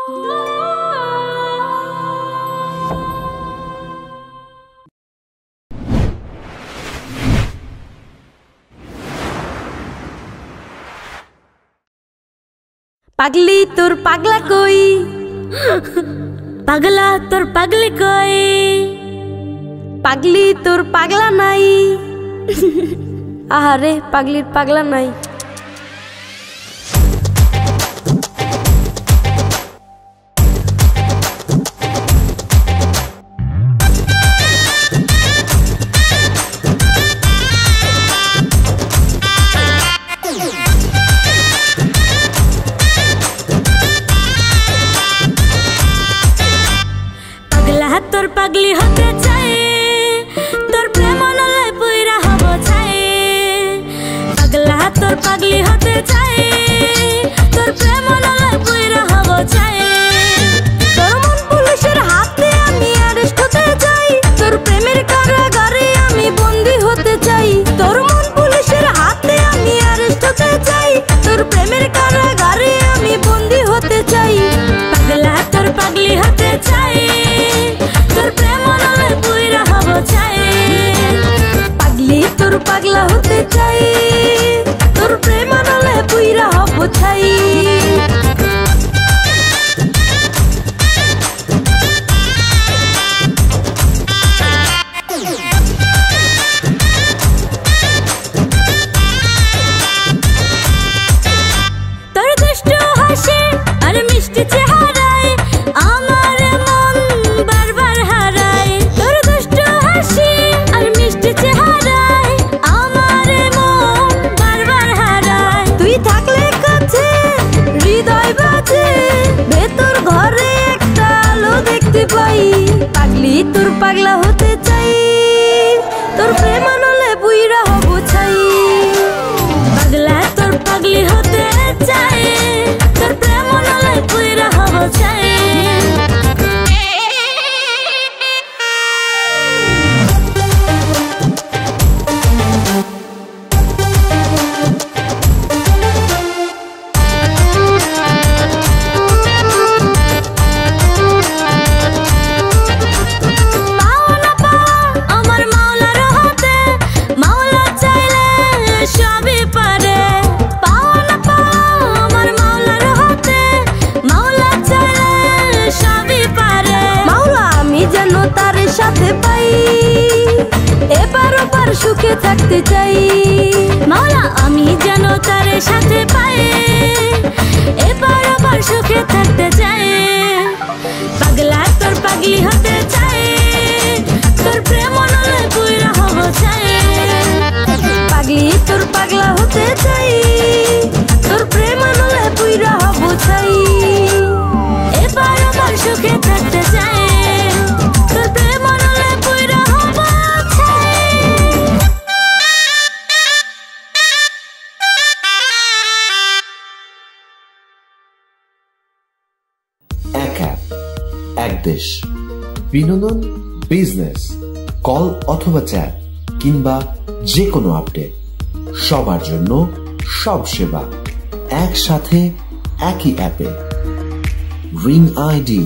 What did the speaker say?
পাগলি তোর পাগলা কই, পাগলা তোর পাগলি কই, পাগলি তোর পাগলা নাই। আহারে পাগলির পাগলা নাই। তোর পাগলি হতে চাই, তোর প্রেম নলে পুইরা হব চাই। পাগলা তোর পাগলি হতে চাই, তোর প্রেম নলে পুইরা হব চাই। তোর মন পুলিশের হাতে আমি অ্যারেস্ট হতে চাই, তোর প্রেমের কারাগারে আমি বন্দী হতে চাই। তোর মন পুলিশের হাতে আমি অ্যারেস্ট হতে চাই, তোর প্রেমের কারাগারে আমি বন্দী হতে চাই। পাগলা তোর পাগলি হতে চাই, তোর প্রেম নলে পুইরা হব চাই। পাগলি তোর পাগলা হতে চাই, তোর প্রেম নলে পুইরা হব চাই। তোর দুষ্টু হাসি আর মিষ্টি চেহারায় আমার মন বারবার হারায়। তোর দুষ্টু হাসি আর মিষ্টি চেহারায় আমার মন বারবার হারায়। তুই থাকলে কাছে হৃদয় বাজে, ভেতর ঘরে একটা আলো দেখতে পাই। পাগলি তোর পাগলা হতে চাই, তোর প্রেম নলে পুইরা হব চাই। পাগলা তোর পাগলি হতে চাই, তোর প্রেম নলে পুইরা হব চাই। আমার মাওলার হাতে, মাওলা চাইলে সবই পারে। পাওয়া না পাওয়া আমার মাওলার হাতে, মাওলা চাইলে সবই পারে। মাওলা আমি যেন তার সাথে পাই, এবার ওপার সুখে থাকতে চাই। মাওলা আমি যেন তার সাথে পাই, এবার ওপার সুখে থাকতে চাই। পাগলা তোর পাগলি হতে চাই, তোর প্রেম নলে পুইরা হব চাই। পাগলি তোর পাগলা হতে চাই, তোর প্রেম নলে পুইরা হব চাই। এবার আমার সুখে থাকতে চাই, তোর প্রেম নলে পুইরা হব চাই। এক অ্যাপ, এক দেশ। বিনোদন, বিজনেস, কল অথবা চ্যাট কিংবা যে কোনো আপডেট, সবার জন্য সব সেবা একসাথে একই অ্যাপে। Ring ID.